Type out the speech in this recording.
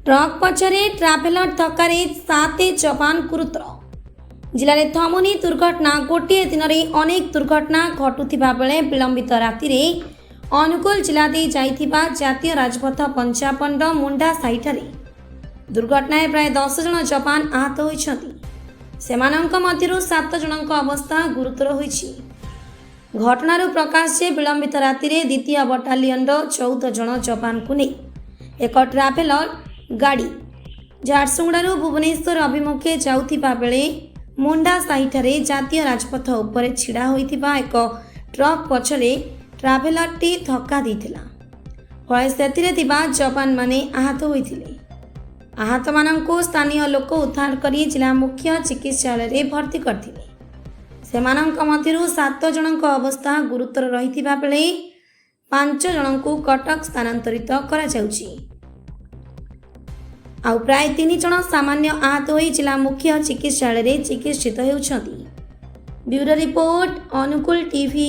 Truck पछरे ट्राभेलर धक्कार 7 जवान गुरुतर। जिले में थमुनी दुर्घटना। गोटे दिन में अनेक दुर्घटना घटुवा बेले विलंबित राति अनुगुल जिला दे जाइथिबा जातीय राजपथ 55 मुंडा साइठारे दुर्घटना प्राय 10 जन जवान आहत होइछन्ति। सेमानंक मध्यरु 7 जनक अवस्था गुरुतर होइछि। घटनार प्रकाश जे विलंबित राति द्वितीय बटालियन 14 जन जवान को नहीं एक ट्राभेलर गाड़ी झारसुगुड़ारू भुवनेश्वर अभिमुखे जाउथिबा बेले मुंडा साइठारे जातीय राजपथ उपरे छिड़ा होइथिबा एक ट्रक पछरे ट्राभेलरटी धक्का देइथिला। फळे सेतिरे थिबा जवान माने आहत होइथिले। आहत मानंको स्थानीय लोक उद्धार करी जिला मुख्य चिकित्सालय रे भर्ती करथिले। सेमानंक मध्यरु 7 जनक अवस्था गुरुतर रहिथिबा बेले 5 जनकू कटक स्थानांतरित करा जाउछि। आउ प्राय 3 जन सामान्य आहत होई जिला मुख्य चिकित्सालय रे चिकित्सित हेउछन्ति। ब्यूरो रिपोर्ट अनुकूल टीवी।